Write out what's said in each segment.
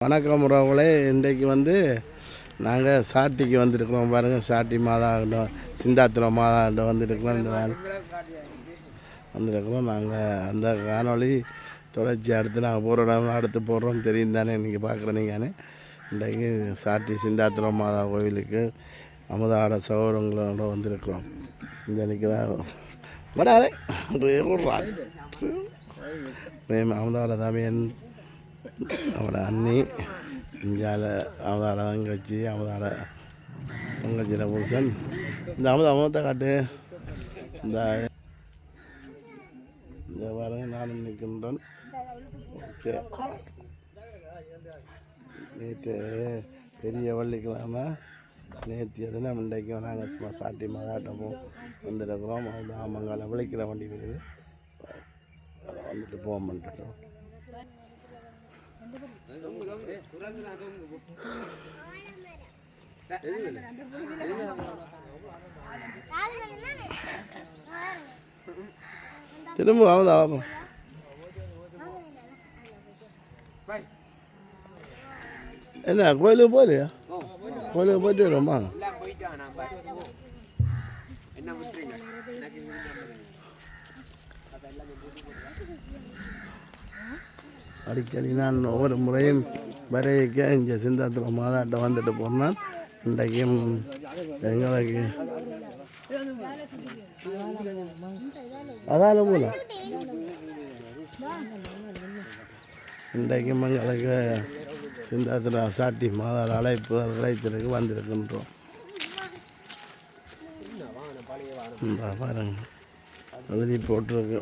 வணக்கம் உறவுகளே, இன்றைக்கு நாங்கள் சாட்டிக்கு வந்திருக்கிறோம். பாருங்கள், சாட்டி மாதாண்டம் சிந்தாத்திரம் மாதாண்டம் வந்திருக்கிறோம். இந்த வந்திருக்கிறோம். நாங்கள் அந்த காணொளி தொடர்ச்சி அடுத்து நாங்கள் போகிறோம், அடுத்து போடுறோம் தெரியும் தானே. நீங்கள் பார்க்குறேன் நீங்கள் இன்றைக்கு சாட்டி சிந்தாத்திரம் மாதா கோவிலுக்கு அமுதாட சகோதரங்களோட வந்திருக்கிறோம். இந்த நிற்கிறார் வடாரே அமுதாட தமிழன் அவட அண்ணி இந்தியாவில் அவதாட தங்கச்சி அவதாட தங்கச்சியில் புருஷன். இந்த அமுதத்தை காட்டு. இந்த பாருங்க, நானும் நிற்கின்றேன். ஓகே, நேற்று பெரிய வெள்ளிக்கிழமை நேற்று தினம் இன்றைக்கும் நாங்கள் சும்மா சாட்டி மதாட்டமும் வந்துருக்கிறோம். அது ஆமங்கால விளைக்கிற வண்டி இருக்குது, வந்துட்டு போக மாட்டோம். திரும்ப ஆகும் என்ன கோயிலுக்கு போகலையா? கோயிலுக்கு போயிட்டு வருமா? அடிக்கடி நான் ஒவ்வொரு முறையும் வரைக்க இங்கே சிந்தாத்திரம் மாதாட்டம் வந்துட்டு போனால் இன்றைக்கும் எங்களுக்கு அதால போல இன்றைக்கும் எங்களுக்கு சிந்தாத்திரம் சாட்டி மாதாட அழைத்திற்கு வந்திருக்கின்றோம். பாருங்க, எழுதி போட்டிருக்கு.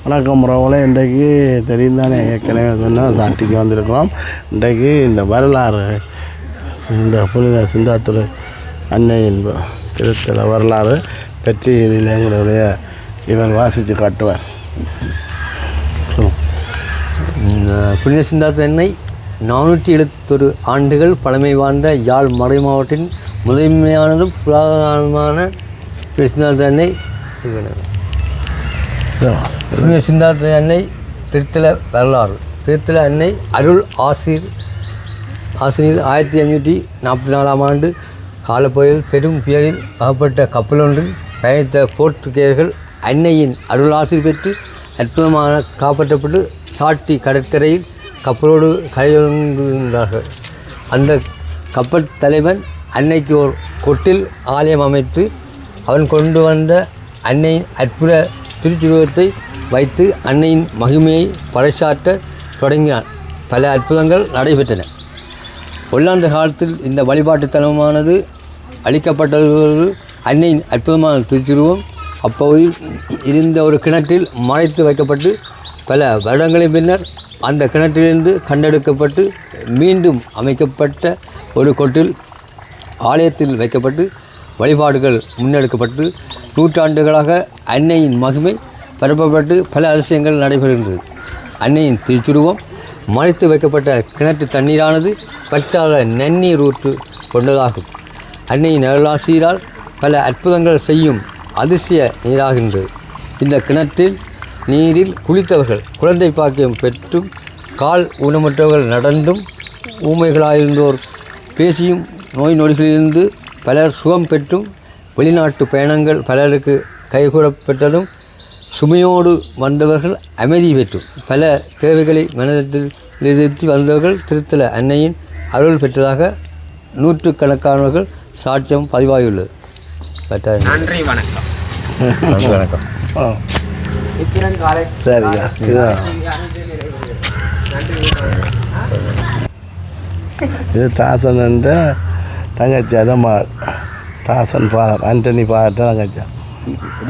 வணக்கம் உறவுகளே, இன்றைக்கு தெரியும் தானே, ஏற்கனவே சொன்னால் சாட்டிக்கு வந்திருக்கிறோம். இன்றைக்கு இந்த வரலாறு, இந்த புனித சிந்தாத்துறை அன்னையின் திருத்தல வரலாறு பற்றி இதில் எங்களுடைய இவன் வாசித்து காட்டுவார். இந்த புனித சிந்தாத்துறை அன்னை 471 ஆண்டுகள் பழமை வாய்ந்த யாழ் மறை மாவட்டத்தின் முதன்மையானதும் புராதனமான சிந்தாத்திரை அன்னை. புனித சிந்தாத்திரை அன்னை திருத்தல வரலாறு. திருத்தல அன்னை அருள் ஆசிரியர் 1544ஆம் ஆண்டு காலப்பகுதியில் பெரும் புயலில் அகப்பட்ட கப்பலொன்றில் பயணித்த போர்த்துகேயர்கள் அன்னையின் அருளாசிரியர் பெற்று அற்புதமாக காப்பாற்றப்பட்டு சாட்டி கடற்கரையில் கப்பலோடு கரையொங்குகின்றார்கள். அந்த கப்பல் தலைவன் அன்னைக்கு ஒரு கொட்டில் ஆலயம் அமைத்து அவன் கொண்டு வந்த அன்னையின் அற்புத திருச்சுருவத்தை வைத்து அன்னையின் மகிமையை பறைசாற்ற தொடங்கினான். பல அற்புதங்கள் நடைபெற்றன. ஒல்லாந்த காலத்தில் இந்த வழிபாட்டு தலமானது அளிக்கப்பட்டது. அன்னையின் அற்புதமான திருச்சுருவம் அப்பகுதியில் இருந்த ஒரு கிணற்றில் மறைத்து வைக்கப்பட்டு பல வருடங்களின் பின்னர் அந்த கிணற்றிலிருந்து கண்டெடுக்கப்பட்டு மீண்டும் அமைக்கப்பட்ட ஒரு கொட்டில் ஆலயத்தில் வைக்கப்பட்டு வழிபாடுகள் முன்னெடுக்கப்பட்டு நூற்றாண்டுகளாக அன்னையின் மகிமை பரப்பப்பட்டு பல அதிசயங்கள் நடைபெறுகின்றது. அன்னையின் திருச்சுருவம் மறைத்து வைக்கப்பட்ட கிணற்று தண்ணீரானது பற்றாத நன்னீர் ஊற்று கொண்டதாகும். அன்னையின் அருளாசிரியரால் பல அற்புதங்கள் செய்யும் அதிசய நீராகின்றது. இந்த கிணற்றில் நீரில் குளித்தவர்கள் குழந்தை பாக்கியம் பெற்றும், கால் ஊனமற்றவர்கள் நடந்தும், ஊமைகளாயிருந்தோர் பேசியும், நோய் நொடிகளிலிருந்து பலர் சுகம் பெற்றும், வெளிநாட்டு பயணங்கள் பலருக்கு கைகூடப்பட்டதும், சுமையோடு வந்தவர்கள் அமைதி பெற்றும், பல தேவைகளை மனதில் நிறுத்தி வந்தவர்கள் திருத்தல அன்னையின் அருள் பெற்றதாக நூற்றுக்கணக்கானவர்கள் சாட்சியம் பதிவாகியுள்ளது. நன்றி, வணக்கம். வணக்கம். சரியா, இது தாசன் என்ற தங்கச்சி, அதான் தாசன் ஃபாதர், ஆண்டனி ஃபாதர் தங்கச்சி.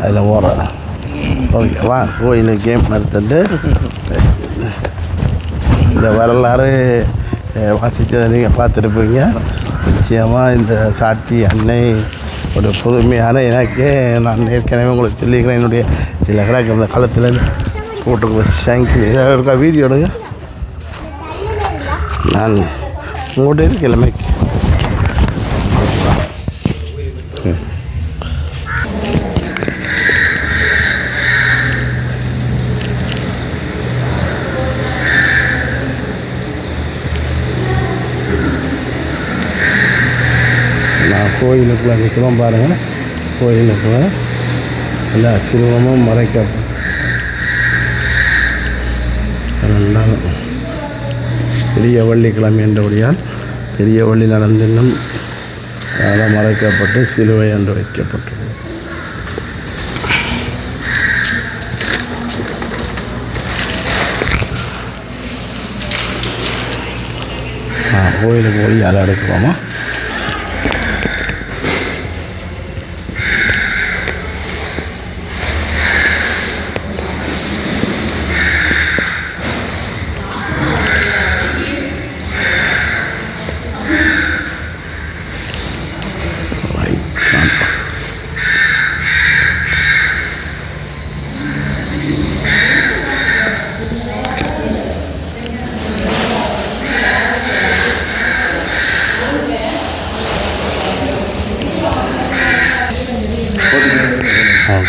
அதில் போகிறோம். ஓகே, வா கோயிலுக்கு கேம் நடத்துட்டு இந்த வரலாறு வாசித்ததை நீங்கள் பார்த்துருப்பீங்க. நிச்சயமாக இந்த சாட்டி அன்னை ஒரு புதுமையான எனக்கு நான் ஏற்கனவே உங்களுக்கு சொல்லிக்கிறேன். என்னுடைய இதில் கிடக்கு அந்த காலத்தில் போட்டு தேங்க்யூ. இருக்கா வீடியோ எடுங்க. நான் உங்கள்கிட்ட கிழமைக்கு நான் கோயிலுக்குள்ளே நிற்கிறோம் பாருங்கள். கோயிலுக்குள்ளே எல்லா சிறுவமும் மறைக்கப்படும். பெரிய வெள்ளிக்கிழமை என்றபடியால் பெரிய வெள்ளி நடந்தினும் அதெல்லாம் மறைக்கப்பட்டு சிலுவை என்று வைக்கப்பட்டது. கோயிலுக்கு போய் அதை எடுக்குவோமா?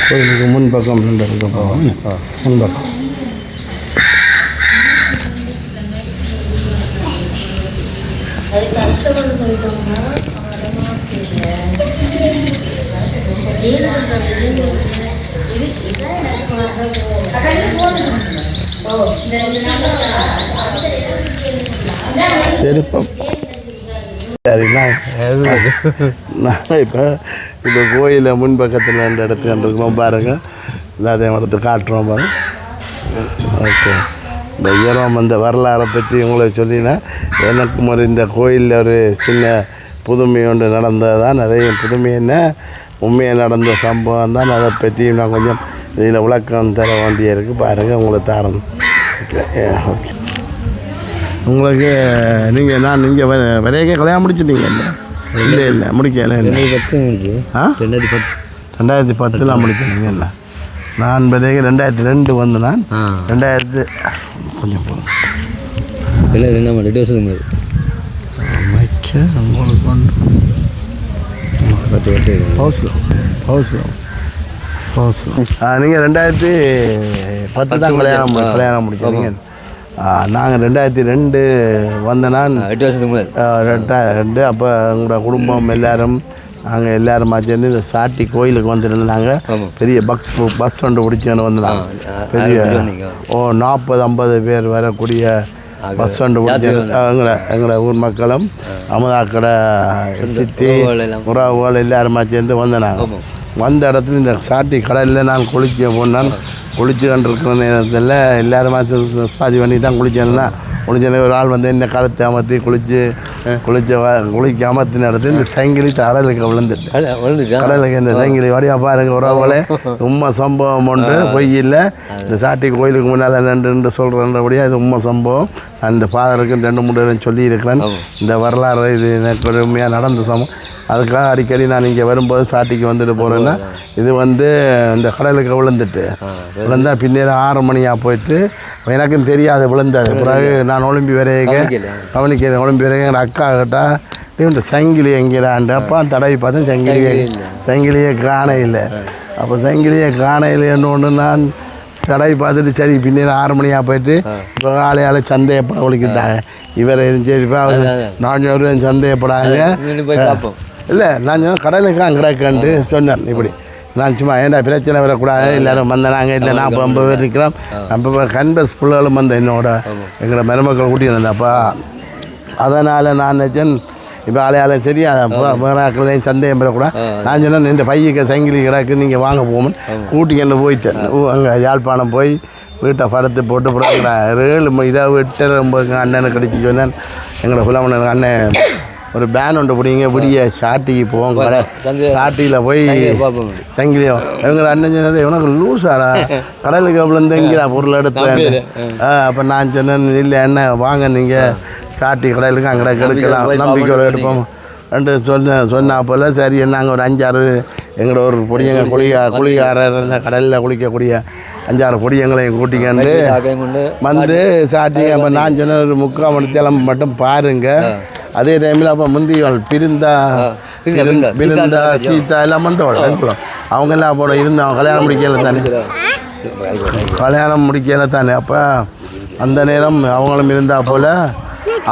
கோயிலுக்கு முன்பக்கம் இருக்க போவோம். முன்பக்கம் செருப்பம் சரிங்களா? நான் இப்போ கோயிலை முன்பக்கத்தில் ரெண்டு இடத்துக்கு கண்டிருக்கோம் பாருங்கள். எல்லாத்தையும் இடத்து காட்டுறோம் பாருங்க. ஓகே, இந்த ஈரம் அந்த வரலாறை பற்றி உங்களை சொல்லினா எனக்கும் ஒரு இந்த கோயிலில் ஒரு சின்ன புதுமை ஒன்று நடந்தது தான். நிறைய புதுமை என்ன உண்மையாக நடந்த சம்பவம் தான். அதை பற்றி நான் கொஞ்சம் இதில் விளக்கம் தர வேண்டிய இருக்குது. பாருங்கள், உங்களை தரணும். Okay okay. உங்களுக்கு நான் நீங்கள் விரைய கல்யாணம் முடிச்சிட்டீங்க? இல்லை முடிக்கல. 2010 முடிச்சிட்டீங்க. இல்லை, நான் விரைய 2002 வந்து நான் 2000 கொஞ்சம் போகணும். உங்களுக்கு நீங்கள் 2010 தான் கல்யாணம் முடிச்சீங்க. நாங்கள் 2002 வந்த நான் 2002. அப்போ எங்களோட குடும்பம் எல்லோரும் நாங்கள் எல்லாருமா சேர்ந்து இந்த சாட்டி கோயிலுக்கு வந்துருந்தாங்க. பெரிய பஸ் ஒன்று பிடிச்சோன்னு வந்தாங்க. பெரிய 40-50 பேர் வரக்கூடிய பஸ் ஒன்று பிடிச்ச எங்களை ஊர் மக்களும் அமுதாக்கடை சித்தி உறவுகள் எல்லாருமா சேர்ந்து வந்தாங்க. வந்த இடத்துல இந்த சாட்டி கடலில் நான் குளிக்க போனால் குளிச்சு கண்டிருக்கிற நேரத்தில் எல்லோரும் பாதி பண்ணி தான் குளிச்சேன்னா குளிச்சேன். ஒரு ஆள் வந்து இந்த கழுத்தை அமர்த்தி குளிக்க அமர்த்தின இடத்துல இந்த சங்கிலி கடலுக்கு விழுந்துட்டு கடலுக்கு இந்த சங்கிலி வடிவா பாருங்க. உறவுகளே, உண்மை சம்பவம் ஒன்று பொய்யில். இந்த சாட்டி கோயிலுக்கு முன்னால் நின்று சொல்கிறபடியாக இது உண்மை சம்பவம். அந்த ஃபாதருக்கு 2-3 சொல்லியிருக்கிறேன். இந்த வரலாறு இது எனக்கு உண்மையாக நடந்த சம்பவம். அதுக்காக அடிக்கடி நான் இங்கே வரும்போது சாட்டிக்கு வந்துட்டு போகிறேன்னா இது வந்து இந்த கடலுக்கு விழுந்தால் பின்னேற 6 மணியாக போயிட்டு எனக்கும் தெரியாது விழுந்தது. பிறகு நான் ஒலிம்பி வரைய கவனிக்கிறேன். ஒலிம்பி வரைய எங்கள் அக்கா கேட்டால் இந்த சங்கிலி எங்கேடான்ட்டு அப்போ தடவி பார்த்தேன். சங்கிலியே காண இல்லை. அப்போ சங்கிலியை காண இல்லைன்னு ஒன்று நான் தடவி பார்த்துட்டு சரி பின்னேற 6 மணியாக போயிட்டு இப்போ ஆளையால் சந்தேகப்பட ஒழிக்கிட்டாங்க. இவர் எதுவும் சரிப்பா நான் சொல்கிறேன் சந்தேகப்படாங்க. இல்லை, நான் சொன்ன கடலுக்கு அங்கடாக்கான்ட்டு சொன்னேன். இப்படி நான் சும்மா ஏன்டா பிரச்சனை வரக்கூடாது, எல்லோரும் வந்தாங்க. இல்லை, 40-50 பேர் இருக்கிறோம். நம்ம கன்பஸ் பிள்ளைகளும் வந்து என்னோட எங்களை மருமக்கள் கூட்டிட்டு வந்தாப்பா. அதனால் நான் நினச்சேன் இப்போ ஆளையாலும் சரி வேறாக்களையும் சந்தேகம் பெறக்கூடாது. நான் சொன்னேன் இந்த பையக்கு சங்கிலி கிடக்கு நீங்கள் வாங்க போகணும் கூட்டிக்கொண்டு போயிட்டேன். அங்கே யாழ்ப்பாணம் போய் வீட்டை படுத்து போட்டு அப்புறம் 7 இதாக 8-9 அண்ணனுக்கு அடிச்சு சொன்னேன். எங்களோட புலமன் அண்ணன் ஒரு பேன் ஒன்று பிடிங்க விடிய சாட்டிக்கு போவோம். சாட்டியில் போய் சங்கிலியம் எங்களை அண்ணன் சொன்னது இவனுக்கு லூஸாடா கடலுக்கு அவ்வளோ இங்கேடா பொருள் எடுத்தேன். அப்போ நான் சொன்னேன் இல்லை என்ன வாங்க நீங்கள் சாட்டி கடலுக்கு அங்கே எடுக்கலாம் நம்பிக்கையோடு எடுப்போம் ரெண்டு சொன்னா போல் சரி. நாங்கள் ஒரு 5-6 எங்களோட ஒரு பொடியங்க குளிகாரர் இந்த கடலில் குளிக்கக்கூடிய 5-6 பொடியங்களையும் கூட்டிக்கண்டு வந்து சாட்டிங்க. அப்போ நான் சொன்ன ஒரு 3/4 மணி தேலம் மட்டும் பாருங்க. அதே டைமில் அப்போ முந்திகள் பிருந்தா சீதா எல்லாம் வந்தவங்க அவங்க எல்லாம் அப்போ இருந்தாங்க. கல்யாணம் முடிக்கல தானே. அப்போ அந்த நேரம் அவங்களும் இருந்தால் போல்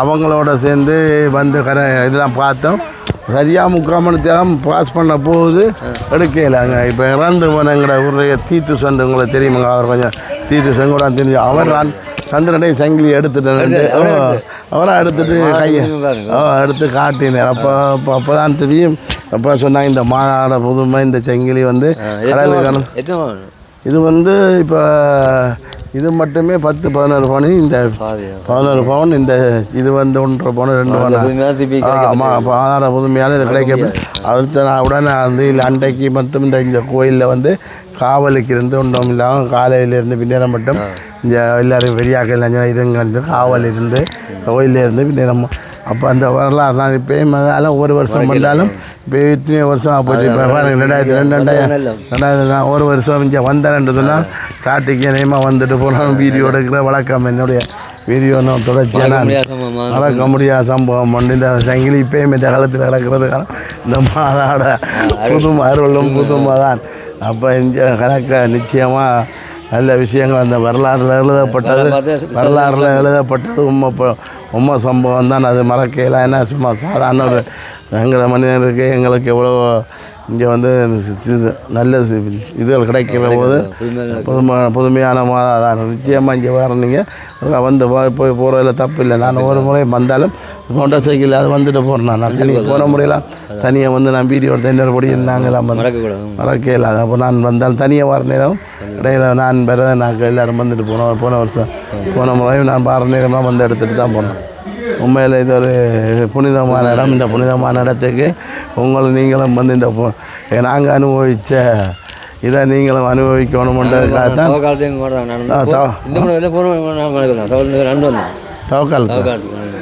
அவங்களோட சேர்ந்து வந்து இதெல்லாம் பார்த்தோம். சரியாக 3/4 மணி நேரம் பாஸ் பண்ண போகுது எடுக்கல. அங்கே இப்போ இறந்து போனங்கிற ஒரு தீத்து சண்டு உங்களுக்கு தெரியுமாங்க? அவர் கொஞ்சம் தீத்து சங்கூட தெரிஞ்சு அவர் நான் சந்திரனை சங்கிலி எடுத்துட்டேன். அவராக எடுத்துட்டு கையை எடுத்து காட்டினார். அப்போ தான் தெரியும். அப்போ சொன்னாங்க இந்த மாநாட புதுமை இந்த சங்கிலி வந்து கடலுக்கான இது வந்து இப்போ இது மட்டுமே 10-11 பவுன். இந்த 11 பவுன் இந்த இது வந்து 1.5 பவுன் 2 பவுன். ஆமாம். அப்போ ஆதார புதுமையான இது கிடைக்க அடுத்த நான் உடனே வந்து இல்லை அன்றைக்கு மட்டும் இந்த கோயிலில் வந்து காவலுக்கு இருந்து ஒன்றும் இல்லாமல் காலையிலேருந்து பின்னேரம் மட்டும் இந்த எல்லோரும் பெரியாக்கள் இருங்க காவல் இருந்து கோயிலில் இருந்து பின்னேரம். அப்போ அந்த வரலாறு நான் இப்போயும் அதெல்லாம் ஒரு வருஷம் வந்தாலும் இப்போ இத்தனை வருஷம் போச்சு. இப்போ பாருங்கள் 2000 ஒரு வருஷம் இங்கே வந்தேன்றதுனா சாட்டிக்கு நேமாக வந்துட்டு போனாலும் வீடியோ எடுக்கிற வழக்கம் என்னுடைய வீடியோ தொடர்ச்சியாக நான் மறக்க முடியாத சம்பவம் ஒன்று. இந்த சங்கிலி இப்போயும் இந்த காலத்தில் நடக்கிறதுக்கான இந்த மாதாட புதுமை அருளும் புதுமை தான். அப்போ இந்த கணக்கை நிச்சயமாக நல்ல விஷயங்கள் அந்த வரலாறில் எழுதப்பட்டது உண்மை சம்பவம் தான். அது மறக்கலாம். ஏன்னா சும்மா சாதாரண ஒரு எங்களை மனிதனுக்கு எங்களுக்கு எவ்வளோ இங்கே வந்து நல்ல இதுகள் கிடைக்கிற போது புதுமையான தான். நிச்சயமாக இங்கே வரணுங்க வந்து போய் போகிறதில் தப்பு இல்லை. நான் ஒரு முறை வந்தாலும் மோட்டார் சைக்கிளில் அது வந்துட்டு போகிறேன். நான் தனியாக போன முறையெல்லாம் தனியாக வந்து நான் வீடியோ எடுத்து படி நாங்களாம் மறக்க இல்லாது. அப்போ நான் வந்தாலும் தனியாக வர நேரம் இடையில நான் நான் எல்லோரும் வந்துட்டு போன வருஷம் போன முறையும் நான் வர நேரமாக வந்து எடுத்துகிட்டு தான் போனேன். உண்மையில் இது ஒரு புனிதமான இடம். இந்த புனிதமான இடத்துக்கு நீங்களும் வந்து இந்த நாங்கள் அனுபவித்த இதை நீங்களும் அனுபவிக்கணுன்றதுக்காக தான்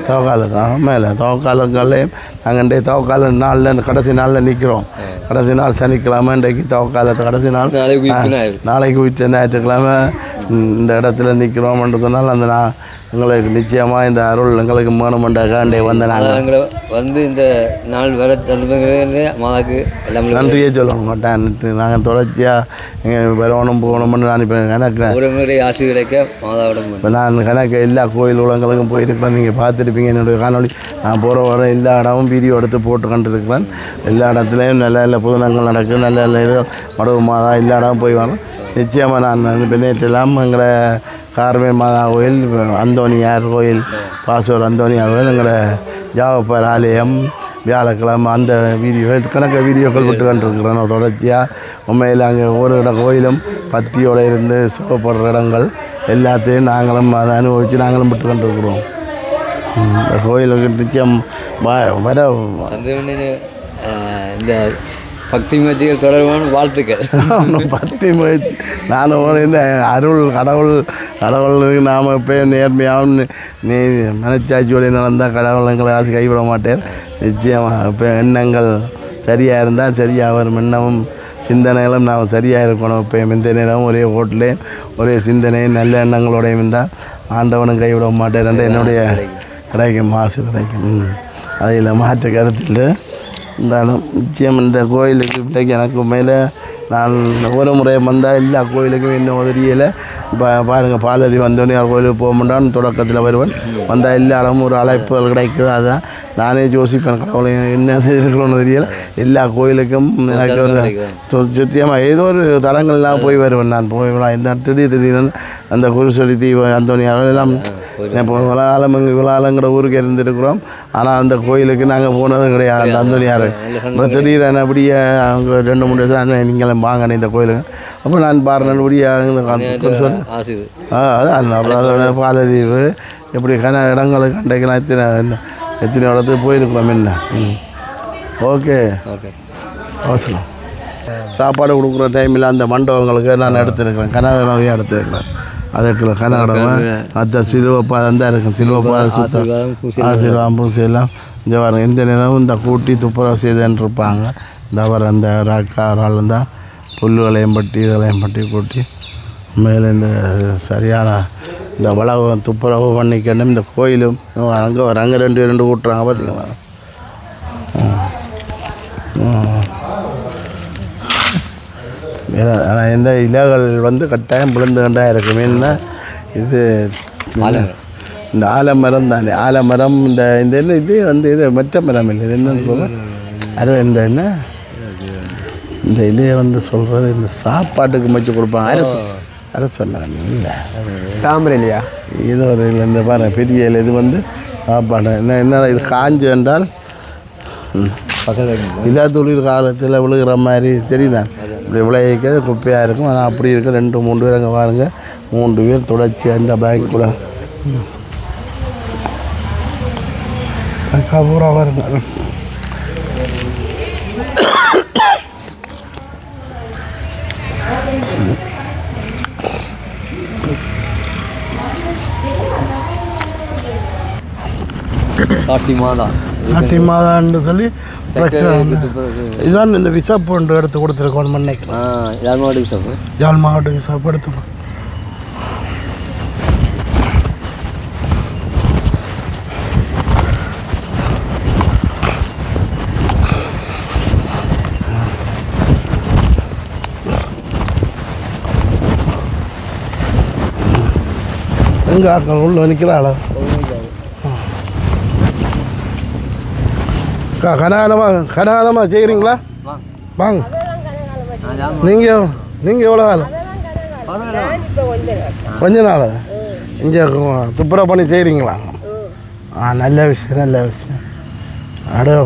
தவக்கால தான் மேலே தவக்காலங்கள்லேயும் நாங்கள் தவக்கால நாளில் கடைசி நாளில் நிற்கிறோம். கடைசி நாள் சனிக்கிழமை இன்றைக்கு தவக்காலத்தை கடைசி நாள் நாளைக்கு வீட்டு ஞாயிற்றுக்கிழமை இந்த இடத்துல நிற்கிறோம்ன்றதுனால அந்த எங்களுக்கு நிச்சயமாக இந்த அருள் எங்களுக்கு வேணுமெண்டாண்டே வந்து நாங்கள் வந்து இந்த நாள் வர மாதாக்கு எல்லாம் நன்றியே சொல்ல மாட்டேன். நாங்கள் தொடர்ச்சியாக எங்கள் வரணும் போகணும்னு நான் இப்போ கணக்கு ஒரு முறை ஆசை கிடைக்க மாதாவிடம் இப்போ நான் கணக்கு எல்லா கோயில் உலகங்களுக்கும் போயிருக்கிறேன். நீங்கள் பார்த்துருப்பீங்க என்னுடைய காணொலி. நான் போகிற வர எல்லா இடமும் வீடியோ எடுத்து போட்டு கண்டுருக்கிறேன். எல்லா இடத்துலையும் நல்ல நல்ல புதுநங்கள் நடக்குது. நல்ல நல்ல இது மடவு மாதா எல்லா இடமும் போய் வரேன். நிச்சயமாக நான் இப்போ நேற்றெல்லாம் எங்களை கார்மே மாதா கோயில், அந்தோனியார் கோயில், பாசூர் அந்தோனியார் கோயில், எங்களை ஜாவப்பர் ஆலயம் வியாழக்கிழமை அந்த கணக்கு வீடியோக்கள் விட்டு கண்டிருக்கிறேன் தொடர்ச்சியாக. உண்மையில் அங்கே ஒரு கோயிலும் பத்தியோடு இருந்து சிவப்படுற இடங்கள் எல்லாத்தையும் நாங்களும் அதை அனுபவித்து நாங்களும் விட்டு கண்டிருக்கிறோம். இந்த கோயிலுக்கு நிச்சயம் வர இந்த பக்தி முயற்சிகள் தொடர்பான வாழ்த்துக்கள். பக்தி முயற்சி நான் இந்த அருள் கடவுளுக்கு நாம் இப்போ நேர்மையாகவும் நீ மனச்சாட்சியோடு நடந்தால் கடவுள் எங்களை ஆசை கைவிட மாட்டேன். நிச்சயமாக இப்போ எண்ணங்கள் சரியாக இருந்தால் சரியாக வரும். எண்ணமும் சிந்தனைகளும் நாம் சரியாக இருக்கணும். இப்போ எந்த நேரமும் ஒரே ஓட்டிலே ஒரே சிந்தனையும் நல்ல எண்ணங்களோடையும் இருந்தால் ஆண்டவனும் கைவிட மாட்டேன். என்னுடைய கிடைக்கும் ஆசை கிடைக்கும். அதில் மாற்று கருத்தில் இருந்தாலும் நிச்சயம் இந்த கோயிலுக்கு இன்றைக்கு எனக்கு மேலே நான் ஒரு முறை வந்தால் எல்லா கோயிலுக்கும் இன்னும் உதவியில் பாருங்கள் பாலதி வந்தோடனே கோயிலுக்கு போக மாட்டான்னு தொடக்கத்தில் வருவேன். வந்தால் எல்லா இடமும் ஒரு அழைப்புகள் கிடைக்குது. அதுதான் நானே யோசிப்பேன் கடவுளை என்ன இருக்கணும்னு தெரியல. எல்லா கோயிலுக்கும் எனக்கு ஒரு சுத்தியமாக ஏதோ ஒரு தடங்கள்லாம் போய் வருவேன். நான் போய் இந்த திடீர்னு அந்த குருசடி தீவு அந்தோனியார் எல்லாம் இப்போ விழாலங்கிற ஊருக்கு இருந்துருக்குறோம். ஆனால் அந்த கோயிலுக்கு நாங்கள் போனதும் கிடையாது. அந்த அந்தோனியார் திடீரென அப்படியே அவங்க 2-3 வருஷம் நீங்களும் வாங்கினேன் இந்த கோயிலுக்கு. அப்போ நான் பாருனபடியே அதான் பாலதீவு எப்படி இடங்களுக்கு அன்றைக்கு எத்தனை இடத்துக்கு போயிருக்கிறோம். என்ன ஓகே அவசரம் சாப்பாடு கொடுக்குற டைமில் அந்த மண்டபங்களுக்கு நான் எடுத்துருக்கிறேன். கனகடவையாக எடுத்துருக்கிறேன். அதுக்குள்ள கனகடவை மற்ற சிலுவப்பாதம் தான் இருக்கும். சிலுவப்பாதம் சுத்தம் சிலுவாம் பூசையெல்லாம் இந்த வாரம் எந்த நேரமும் இந்த கூட்டி துப்புரவு செய்துன்னு இருப்பாங்க. இந்த வாரம் அந்த ராக்காரால் இருந்தால் புல்லுகளையும் பட்டி இதெல்லாம் பட்டி கூட்டி உண்மையில் இந்த சரியான இந்த வளவு துப்புரவு பண்ணிக்கணும். இந்த கோயிலும் அங்கே வராங்க ரெண்டு கூட்டுறாங்க பார்த்தீங்களா. ஆனால் இந்த இலைகள் வந்து கட்டாயம் விழுந்துகண்டா இருக்கும். ஏன்னா இது இந்த ஆலமரம் தானே, ஆலமரம் இந்த இந்த இது வந்து இது மற்ற மரம் இல்லை, இது என்னன்னு சொல்லுவேன் அது இந்த என்ன இந்த இலையை வந்து சொல்கிறது இந்த சாப்பாட்டுக்கு மச்சு கொடுப்பாங்க. அரச மரம் இல்லை, தாமரை இல்லையா? இது ஒரு இல்லை இந்த பாருங்க பெரிய இலை. இது வந்து சாப்பாடு என்ன இது காஞ்சு என்றால் இதா தொழில் காலத்தில் விழுகிற மாதிரி தெரியுதான். இப்படி விளைவிக்கிறது குப்பையாக இருக்கும். ஆனால் அப்படி இருக்க 2-3 பேர் அங்கே பாருங்க, 3 பேர் தொடர்ச்சியாக இந்த பேக் கூட பூரா பாருங்க. நாட்டி மாதான்னு சொல்லி இதுதான் இந்த விசாப்பு ஒன்று எடுத்து கொடுத்துருக்கோம். நினைக்கிறேன் யாழ் மாவட்ட விசாப்பு எடுத்துக்கோ. எங்கே ஆக்கள் உள்ள நிற்கிறாளா? கனகாலமாக செய்கிறீங்களா? வாங்க. நீங்கள் எவ்வளோ காலம்? கொஞ்ச நாள் இங்கே துப்புரவு பண்ணி செய்கிறீங்களா? நல்ல விஷயம்.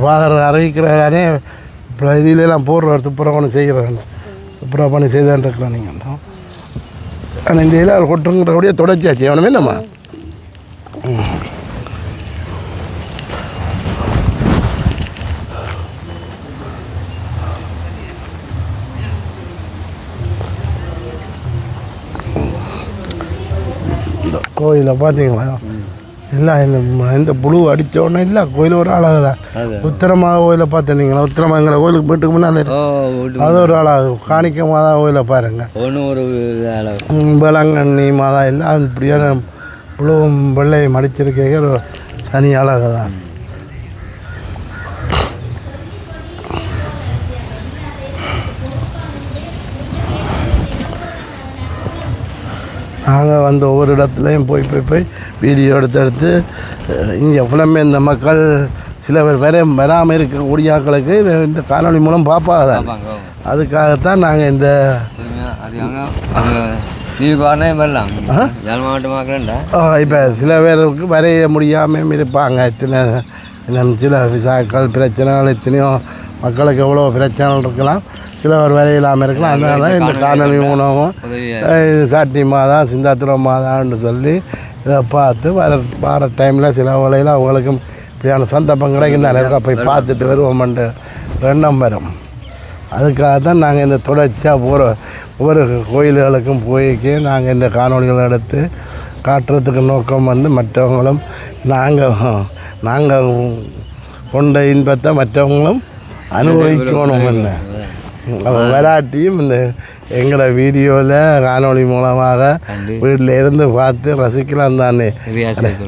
ஃபாதர் அறிவிக்கிறாரே இப்போ இதிலெல்லாம் போடுறார், துப்புரவு பண்ணி செய்கிறேன், துப்புரவு பண்ணி செய்தான் இருக்கிறேன். நீங்கள் ஆனால் இந்த இதில் கொட்டுங்கிறபடியே தொடர்ச்சியாச்சு அவனுமே நம்ம கோயிலை பார்த்தீங்களா? எல்லாம் இந்த புழு அடித்தோடனே இல்லை கோயில் ஒரு அழகு தான். உத்திரமாக கோயிலை பார்த்துனீங்களா? உத்திரமாக எங்களை கோயிலுக்கு வீட்டுக்கு முன்னாடி அது ஒரு அழகு. காணிக்க மாதா கோயிலை பாருங்கள், வேளாங்கண்ணி மாதா எல்லாம் இப்படியான புழுவும் வெள்ளையும் அடிச்சிருக்க ஒரு தனி அழகு தான். நாங்கள் வந்து ஒவ்வொரு இடத்துலையும் போய் வீடியோ எடுத்து இங்கே புலமே இந்த மக்கள் சில பேர் வராமல் இருக்கக்கூடிய ஆட்களுக்கு இந்த காணொலி மூலம் பார்ப்பாங்க தான். அதுக்காகத்தான் நாங்கள் இந்த இப்போ சில பேருக்கு வரைய முடியாமல் இருப்பாங்க. சில விசாக்கள் பிரச்சனைகள் எத்தனையோ மக்களுக்கு எவ்வளோ பிரச்சனைகள் இருக்கலாம், சில பேர் வேலை இல்லாமல் இருக்கலாம். அதனால இந்த காணொலி மூலமும் இது சாட்டி மாதா சிந்தாத்திர மாதான்னு சொல்லி இதை பார்த்து வர டைமில் சில வேலையில் அவங்களுக்கும் இப்படியான சந்தர்ப்பம் கிடைக்கும் தானே, போய் பார்த்துட்டு வருவோம்ன்ற எண்ணம் வரும். அதுக்காக தான் நாங்கள் இந்த தொடர்ச்சியாக ஒவ்வொரு கோயில்களுக்கும் போய்க்கு நாங்கள் இந்த காணொலிகளை எடுத்து காட்டுறதுக்கு நோக்கம் வந்து மற்றவங்களும் நாங்கள் கொண்ட இன்பத்தை மற்றவங்களும் அனுபவிக்கணும். என்ன வராட்டியும் இந்த எங்களோட வீடியோவில் காணொலி மூலமாக வீட்டில் இருந்து பார்த்து ரசிக்கலாம் தானே.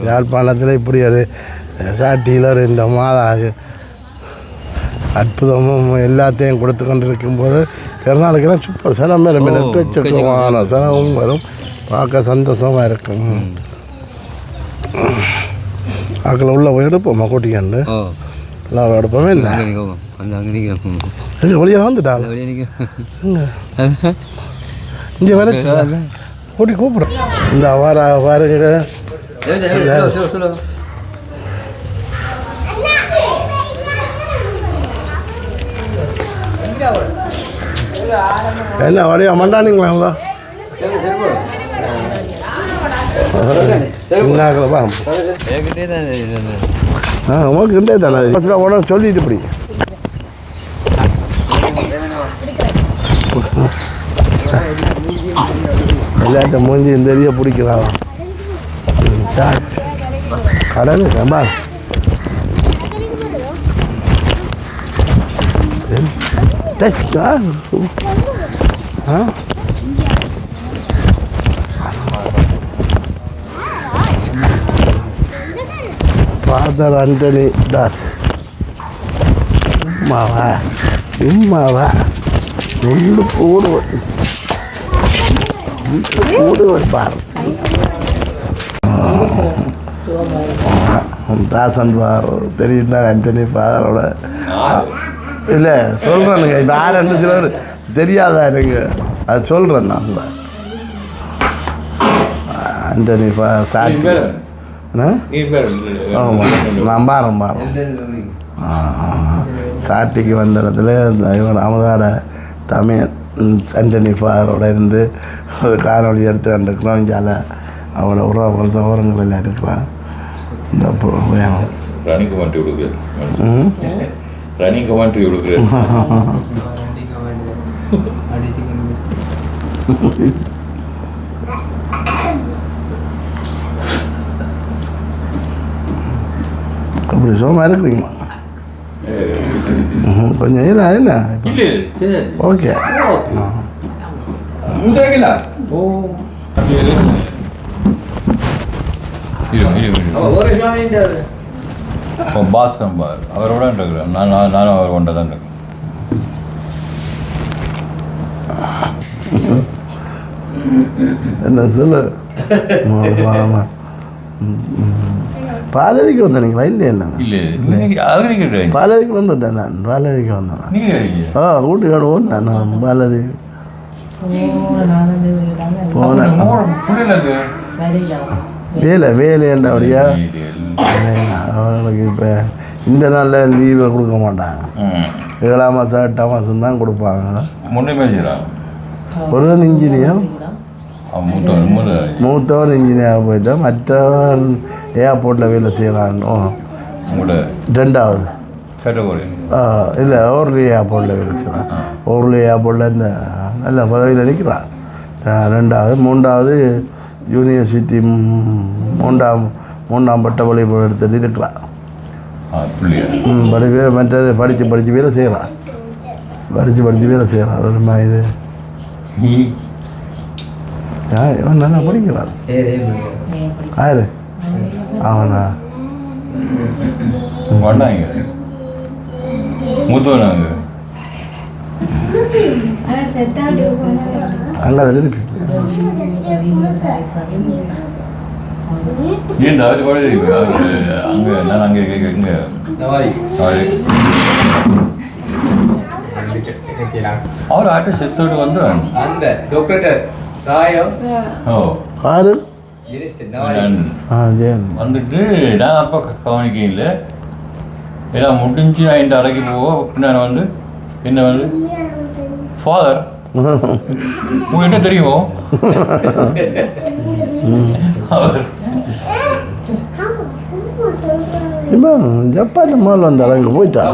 யாழ்ப்பாணத்தில் இப்படி ஒரு சாட்டியில் ஒரு இந்த மாதம் அற்புதமும் எல்லாத்தையும் கொடுத்து கொண்டு இருக்கும்போது பிறநாளுக்கெல்லாம் சூப்பர் சினம் வரும், நெட்டுமான சினமும் வரும், பார்க்க சந்தோஷமாக இருக்கும். ஆக்களை உள்ள போய் எடுப்போம்மா கூட்டிக்கண்டு எல்லாம் எடுப்போமே. இல்லை வெளியே வந்துட்டா இங்கே வர கூட்டி கூப்பிடும். இந்த பாருங்க என்ன வழியா மண்டானிங்களா? உனக்கு தானே உடனே சொல்லிட்டு இப்படி எல்லாத்த மூஞ்சி இந்த ஏரியா பிடிக்கிறான். கடல் ரொம்ப ஃபாதர் ஆண்டனி தாஸ். உம்மாவா உம்மாவா ஒன்று கூடுவன் பார் தாசன் பார் தெரியும் தான் ஆண்டனி ஃபாதரோட. இல்லை சொல்கிறேனுங்க, இப்போ யாருன்னு சிலர் தெரியாதா எனக்கு, அது சொல்கிறேன் நான். ஆண்டனி சாட்டி ஆமாம், நான் பாரம் சாட்டிக்கு வந்த இடத்துல இவன் அமுதாட தமிழ் ஆண்டனி ஃபாதரோட இருந்து ஒரு காணொலி எடுத்து வந்துருக்குறோம். இங்கால அவளை உறவுகள் சகோதரங்கள் எல்லாம் இருக்கிறான். இந்த வேணும் ரன்னிங் கமெண்ட்ரி கொடுக்குறேன். ரன்னிங் கமெண்ட்ரி கொடுக்குறேன். அப்படி சுகமா இருக்கிறீங்களா? கொஞ்சம் இல்லை என்ன ஓகே. பாஸ்கர் பார் அவரோட இருக்கிறேன். நானும் அவர் கொண்டு தான் இருக்கேன். என்ன சொல்லு பாலதிக்கு வந்தீங்களா? இல்லை என்ன பாலதிக்கு வந்துட்டேன் நான். பாலதிக்கு வந்தேன். கூட்டி வேணும் நான் பாலதி போனேன். வேலையண்டா அப்படியா? அவங்களுக்கு இப்போ இந்த நாளில் லீவை கொடுக்க மாட்டாங்க. 7ஆம் மாதம் 8ஆம் மாதம் தான் கொடுப்பாங்க. ஒருவன் இன்ஜினியர், மூத்தவன் இன்ஜினியராக போயிட்டான். மற்றவன் ஏர்போர்ட்டில் வேலை செய்கிறான்னு 2வது இல்லை ஓர்லி ஏர்போர்ட்டில் வேலை செய்கிறான். ஓர்லி ஏர்போர்ட்டில் இந்த நல்ல பதவியில் நிற்கிறான். 2வது 3வது யூனிவர்சிட்டி மூன்றாம் பட்ட படிப்பு எடுத்துகிட்டு இருக்கிறான். மற்றது படித்து வேலை செய்கிறான். படித்து வேலை செய்கிறான். ஒரு இது இவன் நல்லா படிக்கிறான். யாரு அவனா? அங்கே திருப்பி அவர் ஆட்ட செத்தோடு வந்து அந்த டாக்டர் வந்துட்டு நான் அப்போ கவனிக்க இல்லை. எல்லாம் முடிஞ்சு என் அறைக்கு போக பின்னாடி வந்து என்ன வந்து ஃபாதர் உங்ககிட்ட தெரியுமோ அவர் ஜப்பான் மால் வந்த அளவுக்கு போயிட்டான்.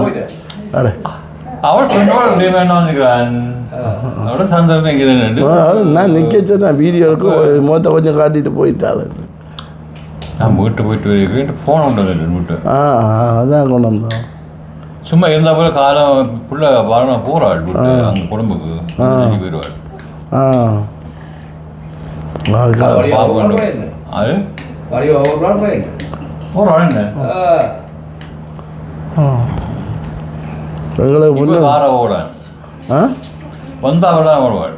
அவர் சொன்னோட வேணா வந்துக்கிறான். அவரோட சந்தர்ப்பம் இங்கே நான் நிற்க சொன்னேன். வீடியோவுக்கு மொத்த கொஞ்சம் காட்டிட்டு போயிட்டாள். நான் வீட்டு போயிட்டு ஃபோன் கொண்டு வந்தேன் வீட்டு. அதான் கொண்டு வந்தோம். சும்மா இருந்தால் போல காலம் புள்ள வரணும் போகிறாள் அங்கே குடும்புக்கு போயிடுவாள். அது போகிறாள் என்ன எங்களுக்கு காரை ஓட வந்தால் வருவாள்.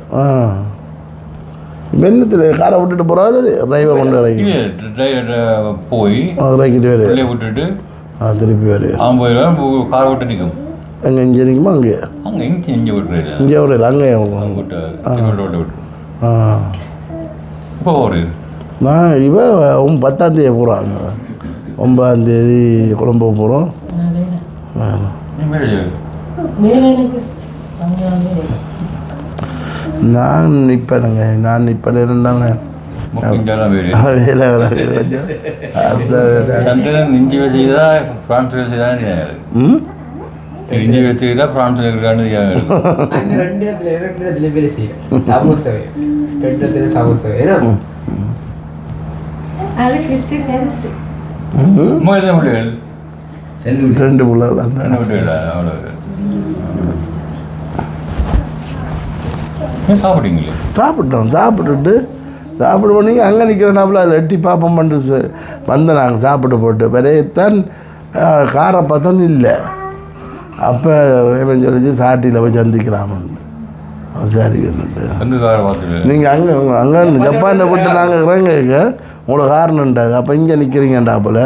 வெள்ளத்தில் காரை விட்டுட்டு போகிறாரு டிரைவர் கொண்டு போய் விட்டுட்டு திருப்பி வேறு அவன் போயிடுவான். காரை விட்டு நிற்கும். எங்கே இங்கே நிற்குமா? அங்கே இங்கே விட்டுரு இங்கே விடல அங்கே விட்டு விட்டு இப்போ ஒரு நான் இவன் 10ஆம் தேதி போகிறாங்க. 9ஆம் தேதி குழம்பு போகிறோம். நான் நிற்பேனுங்க. நான் நிற்பேன் இருந்தாங்க இஞ்சி வச்சுதா பிரான்ஸ் வச்சுதான் இஞ்சி வச்சுதான் பிரான்ஸ் இருக்கிறான்னு ரெண்டு பிள்ளைகள் சாப்பிட்டீங்களே? சாப்பிட்டோம். சாப்பிட்டுட்டு சாப்பிட்டு நீங்கள் அங்கே நிற்கிறனாப்புல அதில் எட்டி பார்ப்போம் பண்ணிட்டு வந்து நாங்கள் சாப்பிட்டு போட்டு வரையத்தான் காரை பார்த்தோன்னு இல்லை. அப்போ ரேவன் சொல்லிச்சு சாட்டியில் போய் சந்திக்கலாமன்னு. சரி நீங்கள் அங்கே ஜப்பானில் போட்டு நாங்கள் இறங்க உங்களோட காரணம்ன்றாது. அப்போ இங்கே நிற்கிறீங்கண்டாப்புல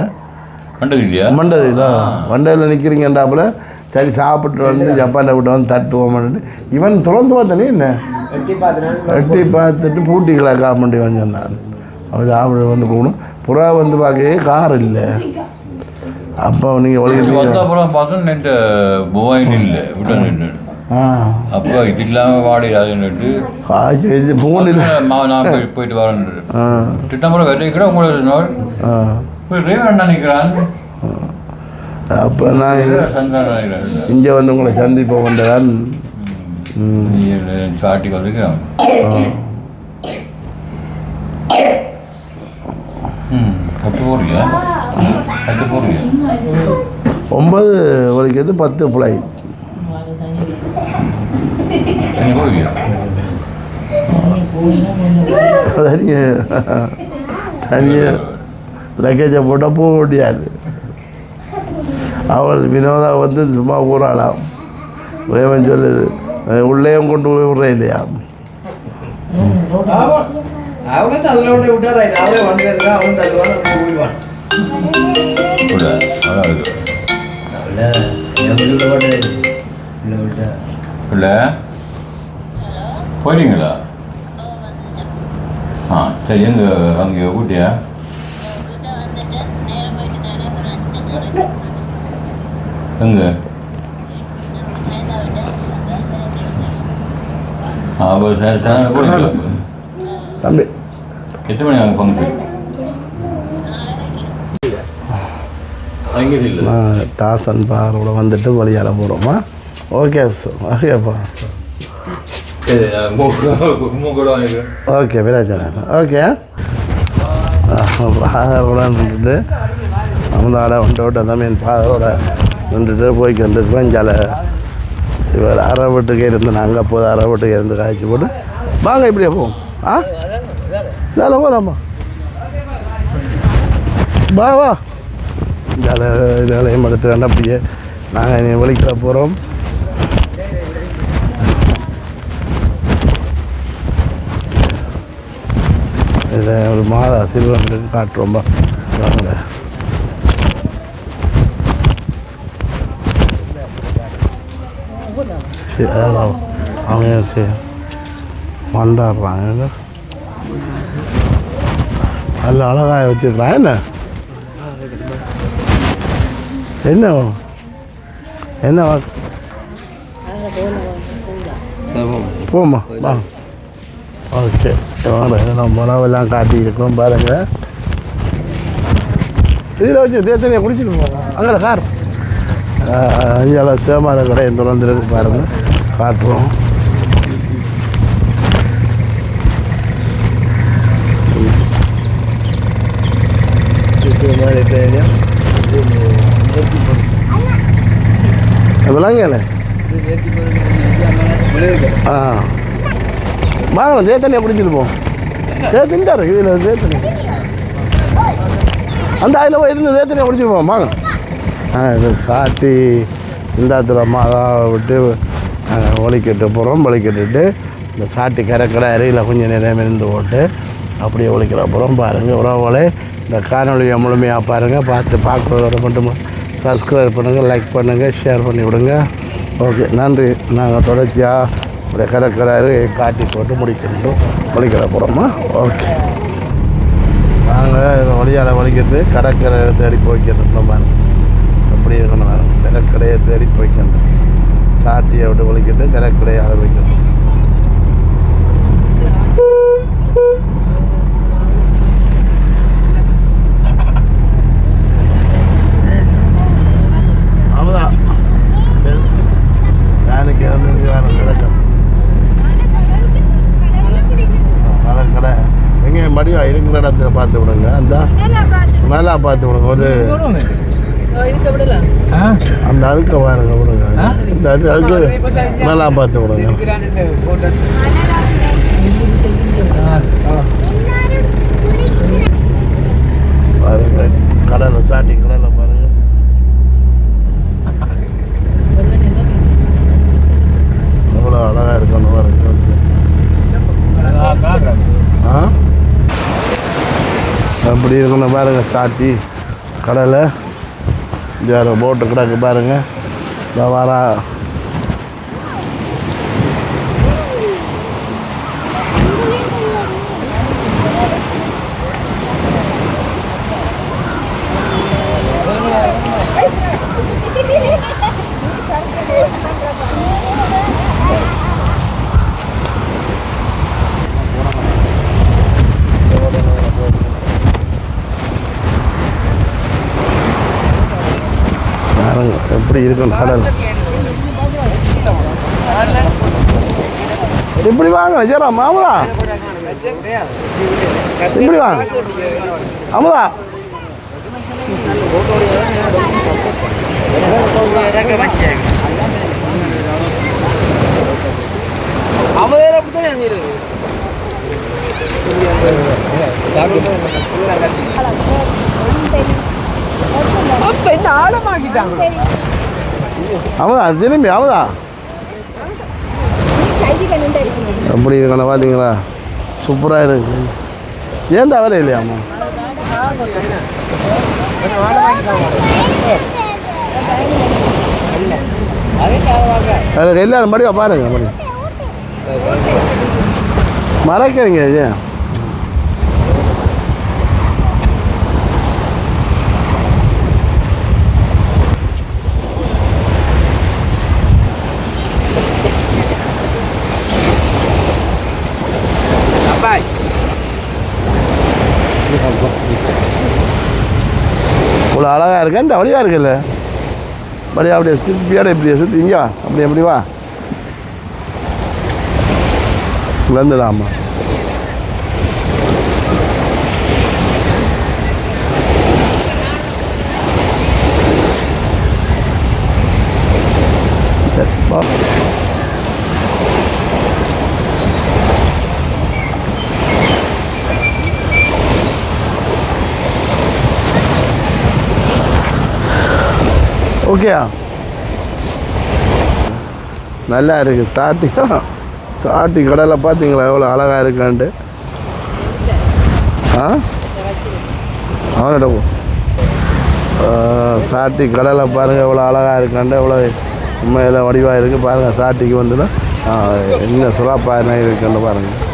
மண்டதில் மண்டையில் நிற்கிறீங்கண்டாப்புல. சரி சாப்பிட்டு வந்து ஜப்பானில் விட்டு வந்து தட்டுவோம்னு இவன் திறந்து பார்த்தானே என்ன எட்டி பார்த்துட்டு பூட்டி கிடக்காமண்டி வந்தான். அவன் சாப்பிட வந்து போகணும். புறா வந்து பார்க்கவே கார் இல்லை. அப்போ நீங்கள் அப்போ இது இல்லாமல் வாடகை அதுன்னுட்டு ஃபோனில் நான் போயிட்டு வரேன் திட்டம்பரம் வெற்றி கூட உங்களுக்கு ரேவன் நினைக்கிறான். அப்போ நான் இங்கே வந்து உங்களை சந்திப்போம் கொண்டதான் சாட்டி வந்துக்கிறேன். கட்டு போறியா 9 வரைக்கும் 10 பிள்ளை தனியாக லக்கேஜை போட்டால் போக முடியாது. அவள் வினோதா வந்து சும்மா ஊறாளாம். ரேவன் சொல்லுது உள்ளேயும் கொண்டு போய் விட்றேன் இல்லையா. போயிட்டீங்களா? சரி எங்க அங்கே ஊட்டியா? எங்க தம்பி எத்தனை மணி அங்கே ஃபங்க்ஷன்? தாசன் பாரோட வந்துட்டு வழியால் போகிறோமா? Okay sir. ஓகேப்பா ஓகே விராஜன ஓகே. ஃபாதரோட நின்றுட்டு அமுதாட ஒன்றோட தான் என் ஃபாதரோட நின்றுட்டு போய்க்கிட்டு ஜால இவர் அரை வீட்டுக்கு இருந்து நாங்கள் அப்போது அரை வீட்டுக்கு இருந்து காய்ச்சி போட்டு வாங்க இப்படியே போவோம். இதால் போகலாமா? வா ஜால இதெல்லாம் எடுத்து வேண்டாம். அப்படியே நாங்கள் வெளிக்கிற போகிறோம். இதில் ஒரு மாதா சிறுவனுக்கு காட்டுறோம்பா வாங்க. சரி அவங்க சரி மண்டாடுறாங்க. நல்ல அழகாக வச்சுருக்கான். என்ன என்ன போமா வா. ஓகே நம்ம உணவெல்லாம் காட்டியிருக்கோம் பாருங்கள். இதில் வச்சு தேத்தனையை குடிச்சிட்டு போவோம். அங்கே கார் இங்கே சேமான கடையை திறந்துருக்கு பாருங்கள், காட்டுறோம். விளங்கல வாங்கலாம். தேத்தனையை குடிச்சிட்டு போவோம். தேத்தின்ட்டார் இதில் தேத்தனை அந்த அதில் போய் இருந்து தேத்தனையை குடிச்சிட்டு போவோம் வாங்க. இது சாட்டி சிந்தாத்துறை மாதாவை விட்டு ஒலிக்கட்டு போகிறோம். ஒலிக்கட்டுட்டு இந்த சாட்டி கரைக்கடை அருகில் கொஞ்சம் நேரம் இருந்து போட்டு அப்படியே ஒலிக்கிற போகிறோம். பாருங்கள் உறவுகளே, இந்த காணொலியை முழுமையாக பாருங்கள். பார்க்குறதோட மட்டும் சப்ஸ்கிரைப் பண்ணுங்கள், லைக் பண்ணுங்கள், ஷேர் பண்ணி விடுங்க. ஓகே நன்றி. நாங்கள் தொடர்ச்சியாக இப்படி கரைக்கடை காட்டி போட்டு ஒலிக்கிற போகிறோமா? ஓகே நாங்கள் வழியால் வலிக்கிறது கடற்கரை தேடி போய்க்கிட்டு பாருங்கள். அப்படி இருக்கணும் வேறு கடற்கடையை தேடி போய்க்கணும். சாட்டியை விட்டு ஒலிக்கிட்டு கடற்கடையாக வைக்கணும். அவ்வளோதான் எனக்கு வேறு கிடக்கும் கடற்கடை எங்கே மடிவா இருக்கிற இடத்துல பார்த்து விடுங்க. அந்த மேலே பார்த்து விடுங்க. ஒரு அந்த அதுக்கு பாருங்க விடுங்க. இந்த அதுக்கு நல்லா பார்த்து விடுங்க. கடலை சாட்டி கடலை பாருங்க. எவ்வளோ அழகாக இருக்கணும் பாருங்க. அப்படி இருக்கணும் பாருங்க. சாட்டி கடலை வேறு போட்டு கிடக்கு பாருங்க. இந்த வாரா எப்படி இருக்கணும் கடல். இப்படி வாங்க ஜரா அமுதா, இப்படி வாங்க அமுதா. அமுதா திரும்பி அமுதா அப்படி இருக்கணும் பார்த்தீங்களா, சூப்பராக இருக்கு. ஏன் தவறு இல்லையாம்மா? அதில் எல்லாரும் படிவா பாருங்க, படி மறக்கிறீங்க இது. இவ்வளோ அழகாக இருக்கு. இந்த வழியாக இருக்குல்ல, வழியாக அப்படியே சிப்பியோட இப்படியே சுற்றி இங்கே வா, அப்படி எப்படி வா வந்துடாமா. சரி பா. ஓகேயா, நல்லா இருக்குது. சாட்டி கடலை பார்த்தீங்களா எவ்வளோ அழகாக இருக்கான்ட்டு. அவனோட சாட்டி கடலை பாருங்கள் எவ்வளோ அழகாக இருக்கான்ட்டு, எவ்வளோ உண்மையில் வடிவாக இருக்குது பாருங்கள். சாட்டிக்கு வந்துன்னா என்ன சிறப்பாக என்ன இருக்குன்னு பாருங்கள்.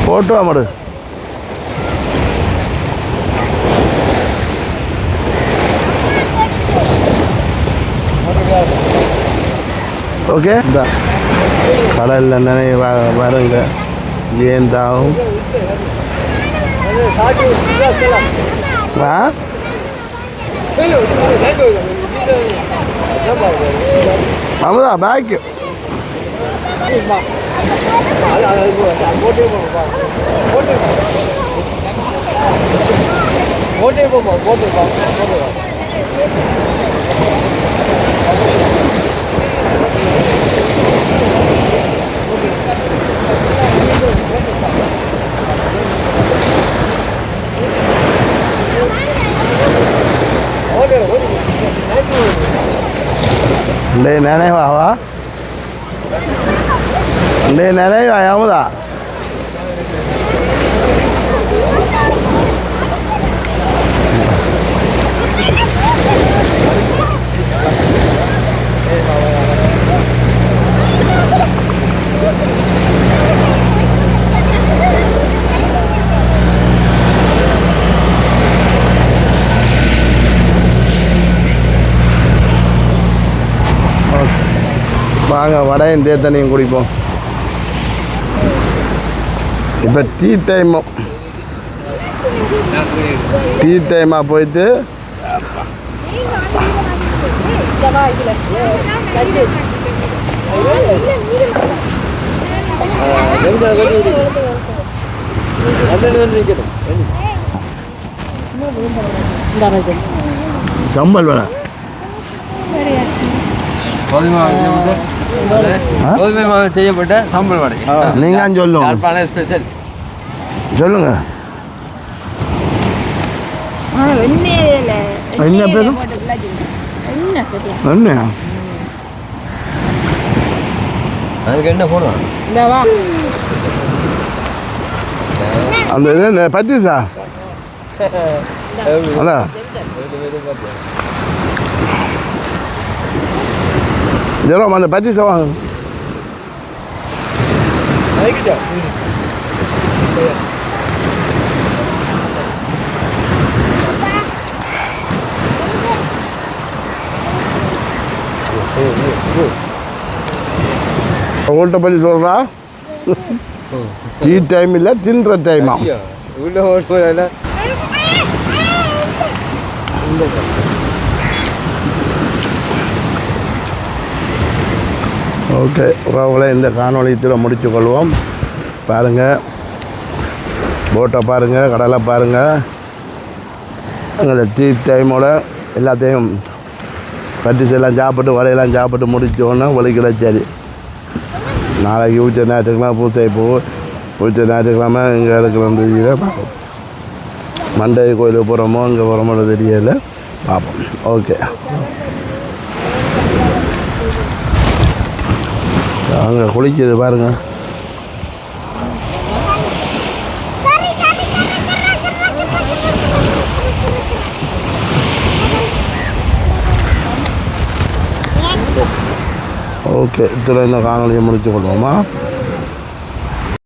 போட்டு அமடு. ஓகே, இந்த கடலில் நினைவு வருங்க. ஏன் தாவும் அமுதா பேக்கு நினைவாவா நினைவா அமுதா. வாங்க வடையும் தேத்தனையும் குடிப்போம். இப்போ டீ டைமாக போயிட்டு சம்பல் வேலை கோதுமை மாவு செய்யப்பட்ட சாம்பல் வடை நீங்கள் சொல்லுங்க யாழ்ப்பாண ஸ்பெஷல். சொல்லுங்க என்ன பேர் என்ன அதுக்கு என்ன போடுவாங்க? அந்த இது பச்சீஸா அதான் ஜெரோம் அந்த பச்சீஸை வாங்க உங்கள்கிட்ட பற்றி சொல்கிறா டீ டைம் இல்லை தின்ற டைமா உள்ள ஓட்டு ஓகே உறவுகளை இந்த காணொலியத்தில் முடித்து கொள்வோம். பாருங்கள் போட்டை பாருங்கள், கடலை பாருங்கள். எங்களை டீ டைமோட எல்லாத்தையும் பட்டிஸ் எல்லாம் சாப்பிட்டு வடையெல்லாம் சாப்பிட்டு முடித்தோன்னே ஒழிக்கிட சரி. நாளைக்கு ஊற்ற ஞாயிற்றுக்கிழமை பூசை பூ ஊற்ற ஞாயிற்றுக்கிழமை இங்கே இருக்கிற பார்ப்போம். மண்டை கோயிலுக்கு போகிறோமோ இங்கே போகிறோமோ தெரியல, பார்ப்போம். ஓகே அங்கே குளிக்குது பாருங்கள். ஓகே இதில் இந்த காணொலியை முடித்து கொள்வோமா?